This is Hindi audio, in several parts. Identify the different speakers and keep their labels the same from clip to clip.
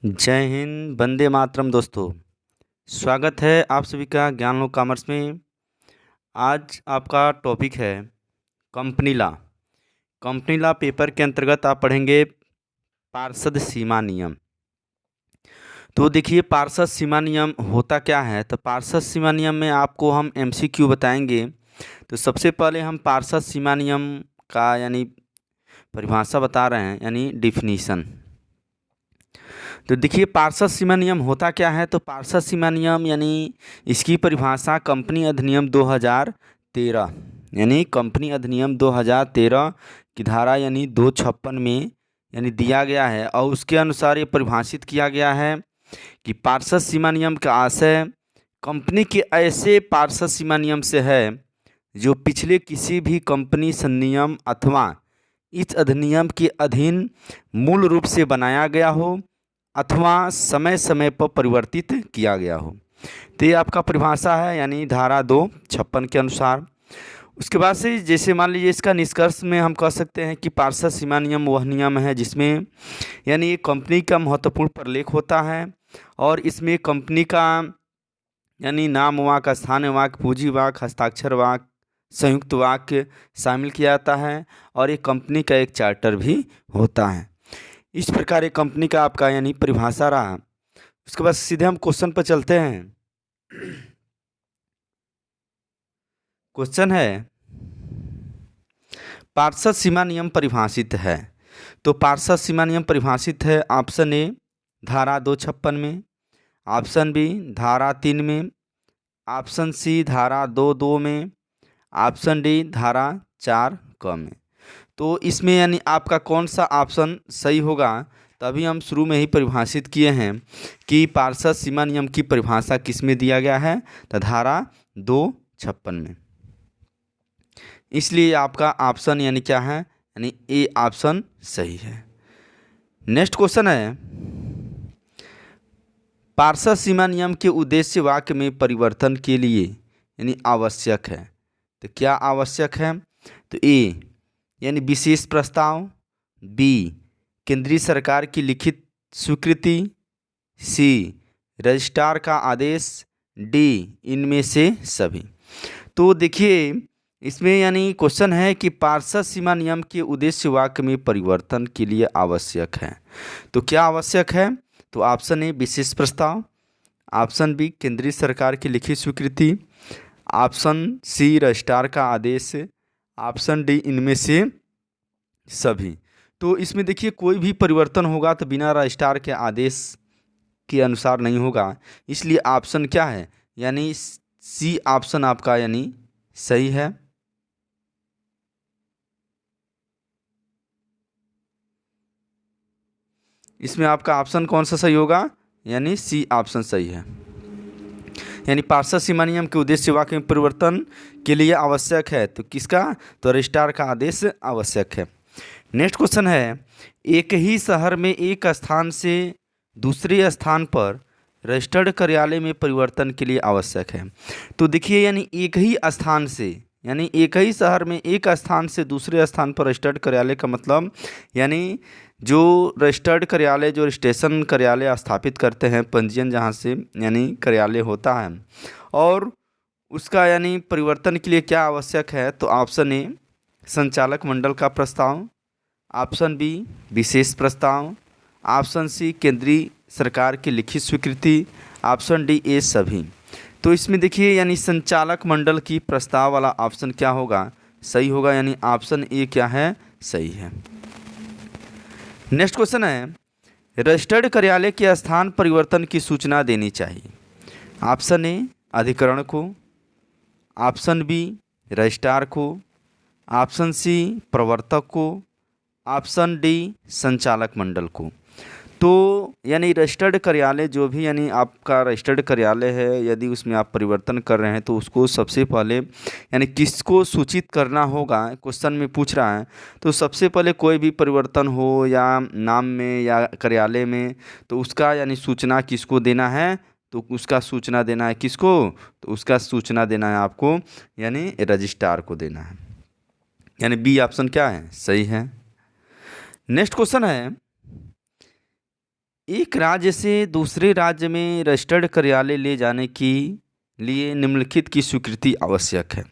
Speaker 1: जय हिंद, वंदे मातरम दोस्तों। स्वागत है आप सभी का ज्ञान लो कॉमर्स में। आज आपका टॉपिक है company law. Company law paper के अंतर्गत आप पढ़ेंगे पार्षद सीमा नियम। तो देखिए, पार्षद सीमा नियम होता क्या है। तो पार्षद सीमा नियम में आपको हम एमसीक्यू बताएंगे। तो सबसे पहले हम पार्षद सीमा नियम का यानी परिभाषा बता रहे हैं, यानी डिफिनीशन। तो देखिए, पार्षद सीमा नियम होता क्या है। तो पार्षद सीमा नियम यानी इसकी परिभाषा कंपनी अधिनियम 2013 यानी कंपनी अधिनियम 2013 की धारा यानी 256 में यानी दिया गया है। और उसके अनुसार ये परिभाषित किया गया है कि पार्षद सीमा नियम का आशय कंपनी के ऐसे पार्षद सीमा नियम से है जो पिछले किसी भी कंपनी संनियम अथवा इस अधिनियम के अधीन मूल रूप से बनाया गया हो अथवा समय समय पर परिवर्तित किया गया हो। तो ये आपका परिभाषा है, यानी धारा 256 के अनुसार। उसके बाद से जैसे मान लीजिए, इसका निष्कर्ष में हम कह सकते हैं कि पार्षद सीमा नियम वह नियम है जिसमें यानी एक कंपनी का महत्वपूर्ण प्रलेख होता है और इसमें कंपनी का यानी नाम वाक, स्थान वाक, पूंजी वाक, हस्ताक्षर वाक, संयुक्त वाक्य शामिल किया जाता है और एक कंपनी का एक चार्टर भी होता है। इस प्रकार एक कंपनी का आपका यानी परिभाषा रहा। उसके बाद सीधे हम क्वेश्चन पर चलते हैं। क्वेश्चन है, पार्षद सीमा नियम परिभाषित है। तो पार्षद सीमा नियम परिभाषित है ऑप्शन ए धारा 256 में, ऑप्शन बी धारा 3 में, ऑप्शन सी धारा 22 में, ऑप्शन डी धारा 4 क में। तो इसमें यानी आपका कौन सा ऑप्शन सही होगा। तभी हम शुरू में ही परिभाषित किए हैं कि पार्षद सीमा नियम की परिभाषा किस में दिया गया है, तो धारा 256 में। इसलिए आपका ऑप्शन यानी क्या है, यानी ए ऑप्शन सही है। नेक्स्ट क्वेश्चन है, पार्षद सीमा नियम के उद्देश्य वाक्य में परिवर्तन के लिए यानी आवश्यक है। तो क्या आवश्यक है। तो ए यानी विशेष प्रस्ताव, बी केंद्रीय सरकार की लिखित स्वीकृति, सी रजिस्ट्रार का आदेश, डी इनमें से सभी। तो देखिए, इसमें यानी क्वेश्चन है कि पार्षद सीमा नियम के उद्देश्य वाक्य में परिवर्तन के लिए आवश्यक है। तो क्या आवश्यक है। तो ऑप्शन ए विशेष प्रस्ताव, ऑप्शन बी केंद्रीय सरकार की लिखित स्वीकृति, ऑप्शन सी रजिस्ट्रार का आदेश, ऑप्शन डी इनमें से सभी। तो इसमें देखिए, कोई भी परिवर्तन होगा तो बिना रजिस्ट्रार के आदेश के अनुसार नहीं होगा। इसलिए ऑप्शन क्या है, यानी सी ऑप्शन आपका यानी सही है। इसमें आपका ऑप्शन कौन सा सही होगा, यानी सी ऑप्शन सही है। यानी पार्षद सीमा नियम के उद्देश्य वाक्य में परिवर्तन के लिए आवश्यक है। तो किसका, तो रजिस्ट्रार का आदेश आवश्यक है। नेक्स्ट क्वेश्चन है, एक ही शहर में एक स्थान से दूसरे स्थान पर रजिस्टर्ड कार्यालय में परिवर्तन के लिए आवश्यक है। तो देखिए, यानी एक ही स्थान से यानी एक ही शहर में एक स्थान से दूसरे स्थान पर रजिस्टर्ड कार्यालय का मतलब यानी जो रजिस्टर्ड कार्यालय, जो रजिस्ट्रेशन कार्यालय स्थापित करते हैं, पंजीयन जहाँ से यानी कार्यालय होता है, और उसका यानी परिवर्तन के लिए क्या आवश्यक है। तो ऑप्शन ए संचालक मंडल का प्रस्ताव, ऑप्शन बी विशेष प्रस्ताव, ऑप्शन सी केंद्रीय सरकार की लिखित स्वीकृति, ऑप्शन डी ए सभी। तो इसमें देखिए, यानी संचालक मंडल की प्रस्ताव वाला ऑप्शन क्या होगा, सही होगा। यानी ऑप्शन ए क्या है, सही है। नेक्स्ट क्वेश्चन है, रजिस्टर्ड कार्यालय के स्थान परिवर्तन की सूचना देनी चाहिए। ऑप्शन ए अधिकरण को, ऑप्शन बी रजिस्ट्रार को, ऑप्शन सी प्रवर्तक को, ऑप्शन डी संचालक मंडल को। तो यानी रजिस्टर्ड कार्यालय जो भी यानी आपका रजिस्टर्ड कार्यालय है, यदि उसमें आप परिवर्तन कर रहे हैं तो उसको सबसे पहले यानी किसको सूचित करना होगा, क्वेश्चन में पूछ रहा है। तो सबसे पहले कोई भी परिवर्तन हो या नाम में या कार्यालय में, तो उसका यानी सूचना किसको देना है, तो उसका सूचना देना है किसको, तो उसका सूचना देना है आपको यानी रजिस्ट्रार को देना है। यानी बी ऑप्शन क्या है, सही है। नेक्स्ट क्वेश्चन है, एक राज्य से दूसरे राज्य में रजिस्टर्ड कार्यालय ले जाने के लिए निम्नलिखित की स्वीकृति आवश्यक है।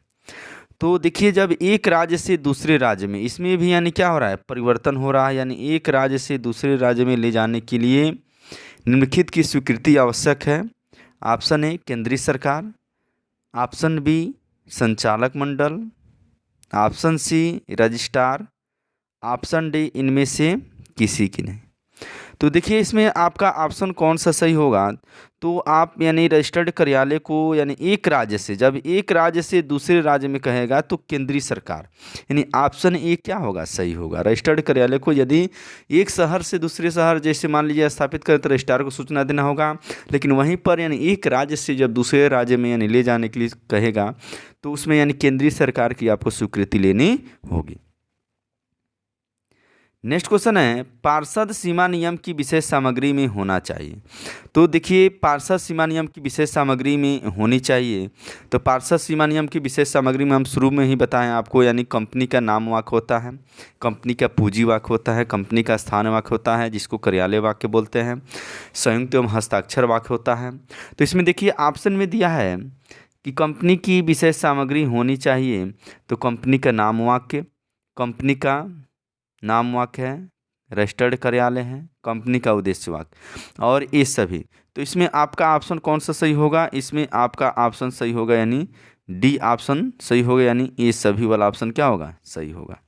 Speaker 1: तो देखिए, जब एक राज्य से दूसरे राज्य में, इसमें भी यानी क्या हो रहा है, परिवर्तन हो रहा है, यानी एक राज्य से दूसरे राज्य में ले जाने के लिए निम्नलिखित की स्वीकृति आवश्यक है। ऑप्शन ए केंद्रीय सरकार, ऑप्शन बी संचालक मंडल, option C registrar, option D इनमें से किसी की नहीं। तो देखिए, इसमें आपका ऑप्शन कौन सा सही होगा। तो आप यानी रजिस्टर्ड कार्यालय को यानी एक राज्य से, जब एक राज्य से दूसरे राज्य में कहेगा तो केंद्रीय सरकार, यानी ऑप्शन ए क्या होगा, सही होगा। रजिस्टर्ड कार्यालय को यदि एक शहर से दूसरे शहर, जैसे मान लीजिए स्थापित करें, तो रजिस्ट्रार को सूचना देना होगा। लेकिन वहीं पर यानी एक राज्य से जब दूसरे राज्य में यानी ले जाने के लिए कहेगा तो उसमें यानी केंद्रीय सरकार की आपको स्वीकृति लेनी होगी। नेक्स्ट क्वेश्चन है, पार्षद सीमा नियम की विशेष सामग्री में होना चाहिए। तो देखिए, पार्षद सीमा नियम की विशेष सामग्री में होनी चाहिए। तो पार्षद सीमा नियम की विशेष सामग्री में हम शुरू में ही बताएं आपको, यानी कंपनी का नाम वाक्य होता है, कंपनी का पूंजी वाक्य होता है, कंपनी का स्थान वाक्य होता है जिसको कार्यालय वाक्य बोलते हैं, संयुक्त एवं हस्ताक्षर वाक्य होता है। तो इसमें देखिए ऑप्शन में दिया है कि कंपनी की विशेष सामग्री होनी चाहिए, तो कंपनी का नाम वाक्य, कंपनी का नाम वाक्य है, रजिस्टर्ड कार्यालय है, कंपनी का उद्देश्य वाक्य और ये सभी। तो इसमें आपका ऑप्शन कौन सा सही होगा, इसमें आपका ऑप्शन सही होगा यानी डी ऑप्शन सही होगा, यानी ये सभी वाला ऑप्शन क्या होगा, सही होगा।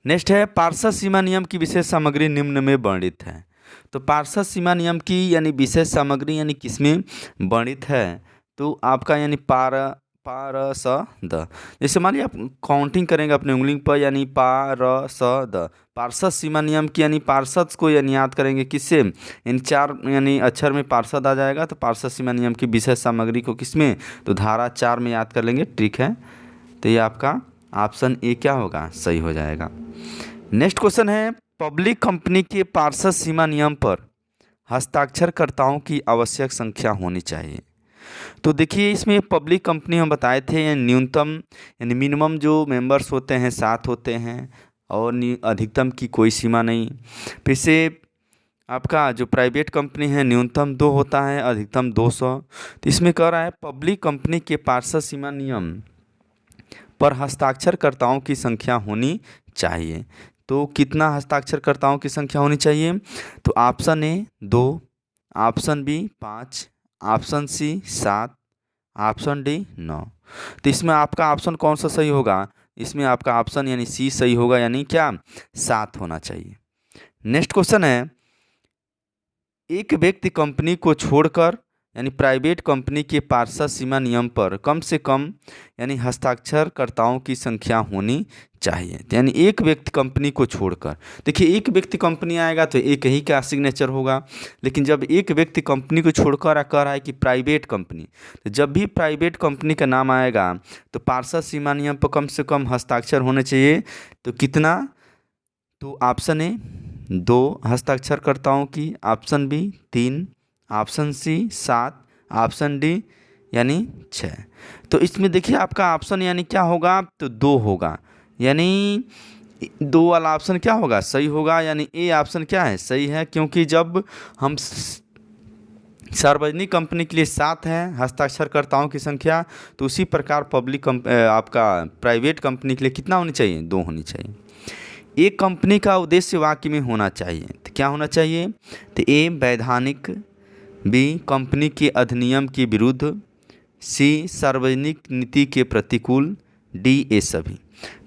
Speaker 1: नेक्स्ट है, पार्षद सीमा नियम की विशेष सामग्री निम्न में वर्णित है। तो पार्षद सीमा नियम की यानी विशेष सामग्री यानी किसमें वर्णित है, तो आपका यानी पारसद, जैसे मान लीजिए आप काउंटिंग करेंगे अपने उंगली पर, यानी पारसद, पार्षद सीमा नियम की यानी पार्षद को यानी याद करेंगे किससे, इन चार यानी अक्षर में पार्षद आ जाएगा। तो पार्षद सीमा नियम की विशेष सामग्री को किसमें, तो धारा 4 में याद कर लेंगे, ठीक है। तो ये आपका ऑप्शन ए क्या होगा, सही हो जाएगा। नेक्स्ट क्वेश्चन है, पब्लिक कंपनी के पार्षद सीमा नियम पर हस्ताक्षरकर्ताओं की आवश्यक संख्या होनी चाहिए। तो देखिए, इसमें पब्लिक कंपनी हम बताए थे न्यूनतम यानी मिनिमम जो मेंबर्स होते हैं 7 होते हैं और अधिकतम की कोई सीमा नहीं। फिर से आपका जो प्राइवेट कंपनी है न्यूनतम 2 होता है, अधिकतम 200। तो इसमें कह रहा है पब्लिक कंपनी के पार्षद सीमा नियम पर हस्ताक्षरकर्ताओं की संख्या होनी चाहिए। तो कितना हस्ताक्षरकर्ताओं की संख्या होनी चाहिए, तो option A 2, option B 5, option C 7, option D 9। तो इसमें आपका ऑप्शन कौन सा सही होगा, इसमें आपका ऑप्शन यानी सी सही होगा, यानी क्या 7 होना चाहिए। नेक्स्ट क्वेश्चन है, एक व्यक्ति कंपनी को छोड़कर यानी प्राइवेट कंपनी के पार्षद सीमा नियम पर कम से कम यानी हस्ताक्षरकर्ताओं की संख्या होनी चाहिए। यानी एक व्यक्ति कंपनी को छोड़कर, देखिए एक व्यक्ति कंपनी आएगा तो एक ही का सिग्नेचर होगा, लेकिन जब एक व्यक्ति कंपनी को छोड़कर कह रहा है कि प्राइवेट कंपनी, तो जब भी प्राइवेट कंपनी का नाम आएगा तो पार्षद सीमा नियम पर कम से कम हस्ताक्षर होने चाहिए। तो कितना, तो ऑप्शन ए 2 हस्ताक्षरकर्ताओं की, option B 3, option C 7, option D यानी 6। तो इसमें देखिए आपका ऑप्शन यानी क्या होगा, तो 2 होगा, यानी 2 वाला ऑप्शन क्या होगा, सही होगा। यानी ए ऑप्शन क्या है, सही है, क्योंकि जब हम सार्वजनिक कंपनी के लिए 7 है हस्ताक्षरकर्ताओं की संख्या, तो उसी प्रकार आपका प्राइवेट कंपनी के लिए कितना होनी चाहिए, 2 होनी चाहिए। एक कंपनी का उद्देश्य वाक्य में होना चाहिए, तो क्या होना चाहिए, तो ए वैधानिक, बी कंपनी के अधिनियम के विरुद्ध, सी सार्वजनिक नीति के प्रतिकूल, डी ये सभी।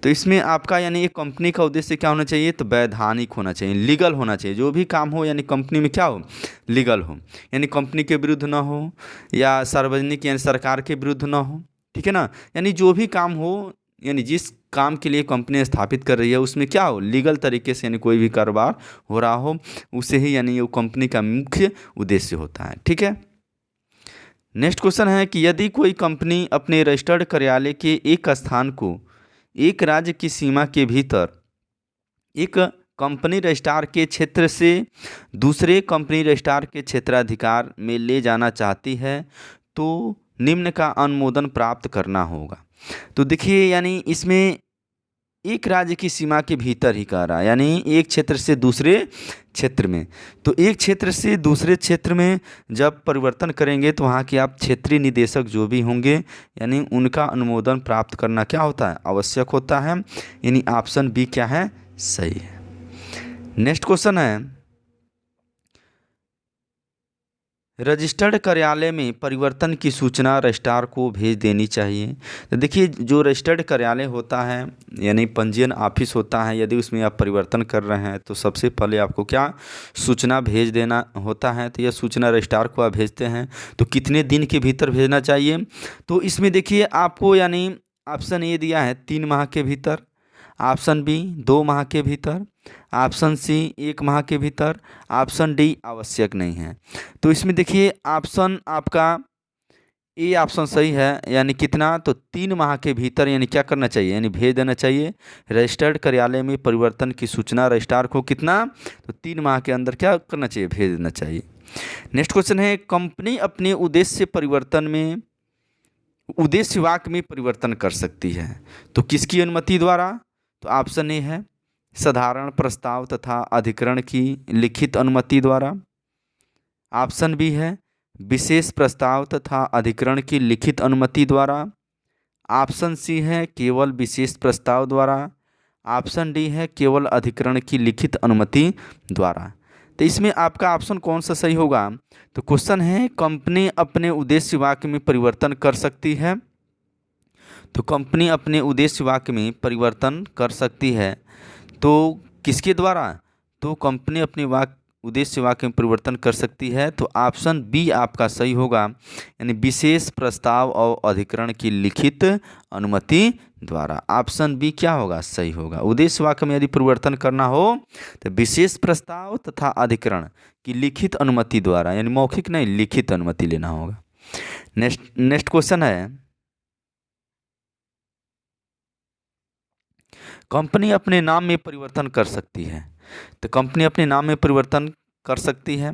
Speaker 1: तो इसमें आपका यानी एक कंपनी का उद्देश्य क्या होना चाहिए, तो वैधानिक होना चाहिए, लीगल होना चाहिए। जो भी काम हो यानी कंपनी में क्या हो, लीगल हो, यानी कंपनी के विरुद्ध ना हो या सार्वजनिक यानी सरकार के विरुद्ध ना हो, ठीक है ना। यानी जो भी काम हो यानी जिस काम के लिए कंपनी स्थापित कर रही है उसमें क्या हो, लीगल तरीके से यानी कोई भी कारोबार हो रहा हो, उसे ही यानी वो कंपनी का मुख्य उद्देश्य होता है, ठीक है। नेक्स्ट क्वेश्चन है कि यदि कोई कंपनी अपने रजिस्टर्ड कार्यालय के एक स्थान को एक राज्य की सीमा के भीतर एक कंपनी रजिस्ट्रार के क्षेत्र से दूसरे कंपनी रजिस्ट्रार के क्षेत्राधिकार में ले जाना चाहती है तो निम्न का अनुमोदन प्राप्त करना होगा। तो देखिए यानी इसमें एक राज्य की सीमा के भीतर ही कह रहा है, यानी एक क्षेत्र से दूसरे क्षेत्र में। तो एक क्षेत्र से दूसरे क्षेत्र में जब परिवर्तन करेंगे तो वहाँ के आप क्षेत्रीय निदेशक जो भी होंगे यानी उनका अनुमोदन प्राप्त करना क्या होता है, आवश्यक होता है। यानी ऑप्शन बी क्या है, सही है। नेक्स्ट क्वेश्चन है, रजिस्टर्ड कार्यालय में परिवर्तन की सूचना रजिस्ट्रार को भेज देनी चाहिए। तो देखिए, जो रजिस्टर्ड कार्यालय होता है यानी पंजीयन ऑफिस होता है, यदि उसमें आप परिवर्तन कर रहे हैं तो सबसे पहले आपको क्या सूचना भेज देना होता है। तो यह सूचना रजिस्ट्रार को आप भेजते हैं, तो कितने दिन के भीतर भेजना चाहिए। तो इसमें देखिए आपको यानी ऑप्शन ए दिया है 3 माह के भीतर, ऑप्शन बी 2 माह के भीतर, ऑप्शन सी 1 माह के भीतर, ऑप्शन डी आवश्यक नहीं है। तो इसमें देखिए ऑप्शन आपका ए ऑप्शन सही है, यानी कितना, तो 3 माह के भीतर यानी क्या करना चाहिए, यानी भेज देना चाहिए। रजिस्टर्ड कार्यालय में परिवर्तन की सूचना रजिस्ट्रार को कितना, तो 3 माह के अंदर क्या करना चाहिए, भेज देना चाहिए। नेक्स्ट क्वेश्चन है, कंपनी अपने उद्देश्य परिवर्तन में उद्देश्य वाक्य में परिवर्तन कर सकती है, तो किसकी अनुमति द्वारा। तो ऑप्शन ए है साधारण प्रस्ताव तथा अधिकरण की लिखित अनुमति द्वारा, ऑप्शन बी है विशेष प्रस्ताव तथा अधिकरण की लिखित अनुमति द्वारा, ऑप्शन सी है केवल विशेष प्रस्ताव द्वारा, ऑप्शन डी है केवल अधिकरण की लिखित अनुमति द्वारा। तो इसमें आपका ऑप्शन कौन सा सही होगा। तो क्वेश्चन है कंपनी अपने उद्देश्य वाक्य में परिवर्तन कर सकती है, तो कंपनी अपने उद्देश्य वाक्य में परिवर्तन कर सकती है तो किसके द्वारा, तो कंपनी अपने उद्देश्य वाक्य में परिवर्तन कर सकती है। तो ऑप्शन बी आपका सही होगा, यानी विशेष प्रस्ताव और अधिकरण की लिखित अनुमति द्वारा। ऑप्शन बी क्या होगा, सही होगा। उद्देश्य वाक्य में यदि परिवर्तन करना हो तो विशेष प्रस्ताव तथा अधिकरण की लिखित अनुमति द्वारा, यानी मौखिक नहीं, लिखित अनुमति लेना होगा। नेक्स्ट क्वेश्चन है, कंपनी अपने नाम में परिवर्तन कर सकती है। तो कंपनी अपने नाम में परिवर्तन कर सकती है,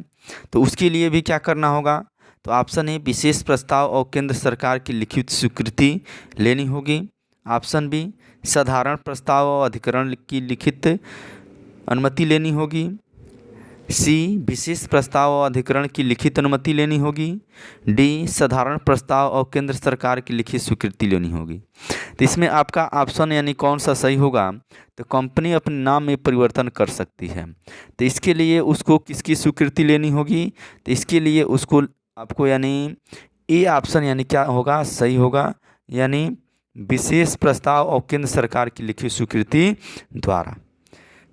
Speaker 1: तो उसके लिए भी क्या करना होगा। तो ऑप्शन ए विशेष प्रस्ताव और केंद्र सरकार की लिखित स्वीकृति लेनी होगी, ऑप्शन बी साधारण प्रस्ताव और अधिकरण की लिखित अनुमति लेनी होगी, सी विशेष प्रस्ताव और अधिकरण की लिखित अनुमति लेनी होगी, डी साधारण प्रस्ताव और केंद्र सरकार की लिखित स्वीकृति लेनी होगी। तो इसमें आपका ऑप्शन यानी कौन सा सही होगा, तो कंपनी अपने नाम में परिवर्तन कर सकती है, तो इसके लिए उसको किसकी स्वीकृति लेनी होगी। तो इसके लिए उसको आपको यानी ए ऑप्शन यानी क्या होगा, सही होगा, यानी विशेष प्रस्ताव और केंद्र सरकार की लिखित स्वीकृति द्वारा।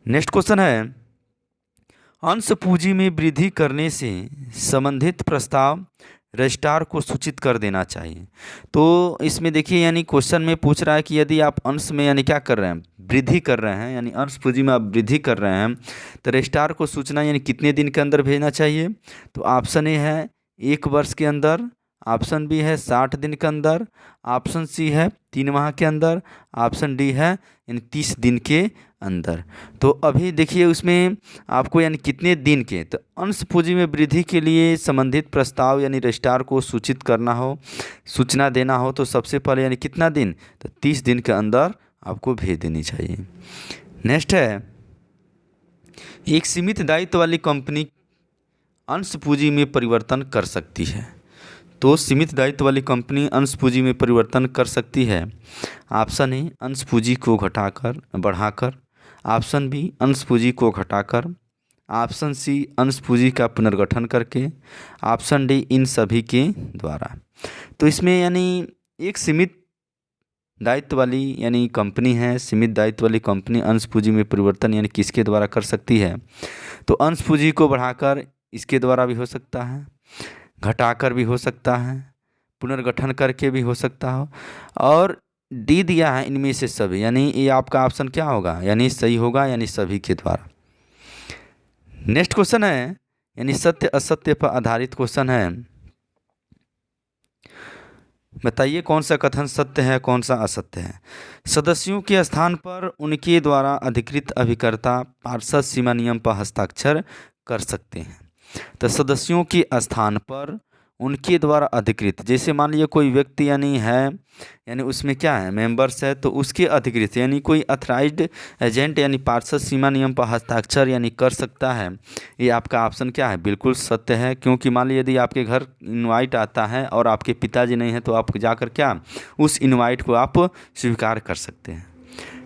Speaker 1: नेक्स्ट क्वेश्चन है, अंश पूंजी में वृद्धि करने से संबंधित प्रस्ताव रजिस्ट्रार को सूचित कर देना चाहिए। तो इसमें देखिए यानी क्वेश्चन में पूछ रहा है कि यदि आप अंश में यानी क्या कर रहे हैं, वृद्धि कर रहे हैं, यानी अंश पूंजी में आप वृद्धि कर रहे हैं, तो रजिस्ट्रार को सूचना यानी कितने दिन के अंदर भेजना चाहिए। तो ऑप्शन ए है 1 वर्ष के अंदर, ऑप्शन बी है 60 दिन के अंदर, ऑप्शन सी है 3 माह के अंदर, ऑप्शन डी है यानी 30 दिन के अंदर। तो अभी देखिए उसमें आपको यानी कितने दिन के, तो अंश पूंजी में वृद्धि के लिए संबंधित प्रस्ताव यानी रजिस्ट्रार को सूचित करना हो, सूचना देना हो, तो सबसे पहले यानी कितना दिन, तो 30 दिन के अंदर आपको भेज देनी चाहिए। नेक्स्ट है, एक सीमित दायित्व वाली कंपनी अंश पूंजी में परिवर्तन कर सकती है। तो सीमित दायित्व वाली कंपनी अंश पूंजी में परिवर्तन कर सकती है। ऑप्शन ए अंश पूंजी को घटाकर बढ़ाकर, ऑप्शन बी अंश पूंजी को घटाकर, ऑप्शन सी अंश पूंजी का पुनर्गठन करके, ऑप्शन डी इन सभी के द्वारा। तो इसमें यानी एक सीमित दायित्व वाली यानी कंपनी है, सीमित दायित्व वाली कंपनी अंश पूंजी में परिवर्तन यानी किसके द्वारा कर सकती है। तो अंश पूंजी को बढ़ाकर इसके द्वारा भी हो सकता है, घटाकर भी हो सकता है, पुनर्गठन करके भी हो सकता हो, और डी दिया है इनमें से सभी, यानी ये आपका ऑप्शन क्या होगा, यानी सही होगा, यानी सभी के द्वारा। नेक्स्ट क्वेश्चन है, यानी सत्य असत्य पर आधारित क्वेश्चन है। बताइए कौन सा कथन सत्य है, कौन सा असत्य है। सदस्यों के स्थान पर उनके द्वारा अधिकृत अभिकर्ता पार्षद सीमा नियम पर हस्ताक्षर कर सकते हैं। तो सदस्यों के स्थान पर उनके द्वारा अधिकृत, जैसे मान लीजिए कोई व्यक्ति यानी है, यानी उसमें क्या है मेंबर्स है, तो उसके अधिकृत यानी कोई अथराइज्ड एजेंट यानी पार्षद सीमा नियम पर हस्ताक्षर यानी कर सकता है। ये आपका ऑप्शन क्या है, बिल्कुल सत्य है। क्योंकि मान लीजिए यदि आपके घर इनवाइट आता है और आपके पिताजी नहीं हैं, तो आप जाकर क्या उस इनवाइट को आप स्वीकार कर सकते हैं।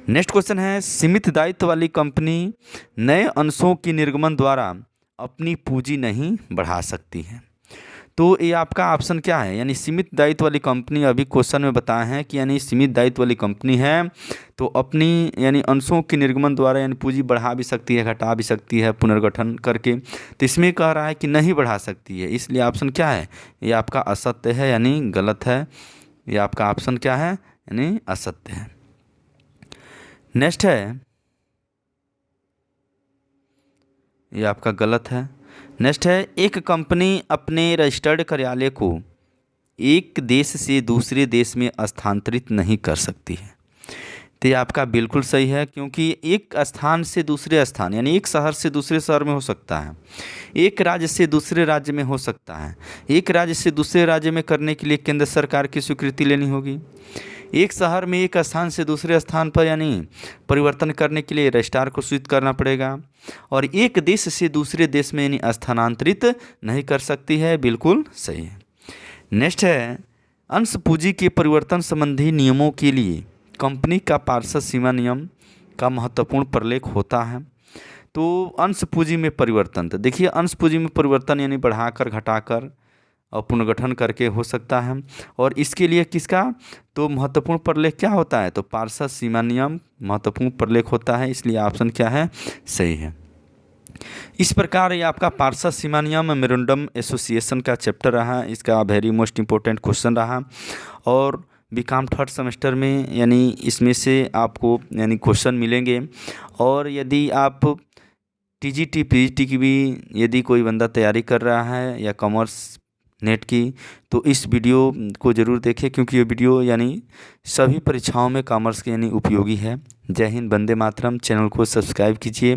Speaker 1: नेक्स्ट क्वेश्चन है, सीमित दायित्व वाली कंपनी नए अंशों के निर्गमन द्वारा अपनी पूंजी नहीं बढ़ा सकती है। तो ये आपका ऑप्शन क्या है, यानी सीमित दायित्व वाली कंपनी, अभी क्वेश्चन में बताए हैं कि यानी सीमित दायित्व वाली कंपनी है तो अपनी यानी अंशों के निर्गमन द्वारा यानी पूंजी बढ़ा भी सकती है, घटा भी सकती है पुनर्गठन करके। तो इसमें कह रहा है कि नहीं बढ़ा सकती है, इसलिए ऑप्शन क्या है, ये आपका असत्य है यानी गलत है। ये आपका ऑप्शन क्या है, यानी असत्य है। नेक्स्ट है, ये आपका गलत है। नेक्स्ट है, एक कंपनी अपने रजिस्टर्ड कार्यालय को एक देश से दूसरे देश में स्थानांतरित नहीं कर सकती है। तो ये आपका बिल्कुल सही है, क्योंकि एक स्थान से दूसरे स्थान यानी एक शहर से दूसरे शहर में हो सकता है, एक राज्य से दूसरे राज्य में हो सकता है। एक राज्य से दूसरे राज्य में करने के लिए केंद्र सरकार की स्वीकृति लेनी होगी। एक शहर में एक स्थान से दूसरे स्थान पर यानी परिवर्तन करने के लिए रजिस्ट्रार को सूचित करना पड़ेगा। और एक देश से दूसरे देश में यानी स्थानांतरित नहीं कर सकती है, बिल्कुल सही है। नेक्स्ट है, अंश पूंजी के परिवर्तन संबंधी नियमों के लिए कंपनी का पार्षद सीमा नियम का महत्वपूर्ण प्रलेख होता है। तो अंश पूंजी में परिवर्तन, तो देखिए अंश पूंजी में परिवर्तन यानी बढ़ाकर घटाकर और पुनर्गठन करके हो सकता है। और इसके लिए किसका तो महत्वपूर्ण प्रलेख क्या होता है, तो पार्षद सीमा नियम महत्वपूर्ण प्रलेख होता है, इसलिए ऑप्शन क्या है, सही है। इस प्रकार ये आपका पार्षद सीमा नियम मेमोरेंडम एसोसिएशन का चैप्टर रहा, इसका वेरी मोस्ट इम्पोर्टेंट क्वेश्चन रहा। और बीकॉम थर्ड सेमेस्टर में यानी इसमें से आपको यानी क्वेश्चन मिलेंगे। और यदि आप टीजीटी पीजीटी की भी यदि कोई बंदा तैयारी कर रहा है या कॉमर्स नेट की, तो इस वीडियो को ज़रूर देखें, क्योंकि ये वीडियो यानी सभी परीक्षाओं में कॉमर्स के यानी उपयोगी है। जय हिंद, वंदे मातरम। चैनल को सब्सक्राइब कीजिए।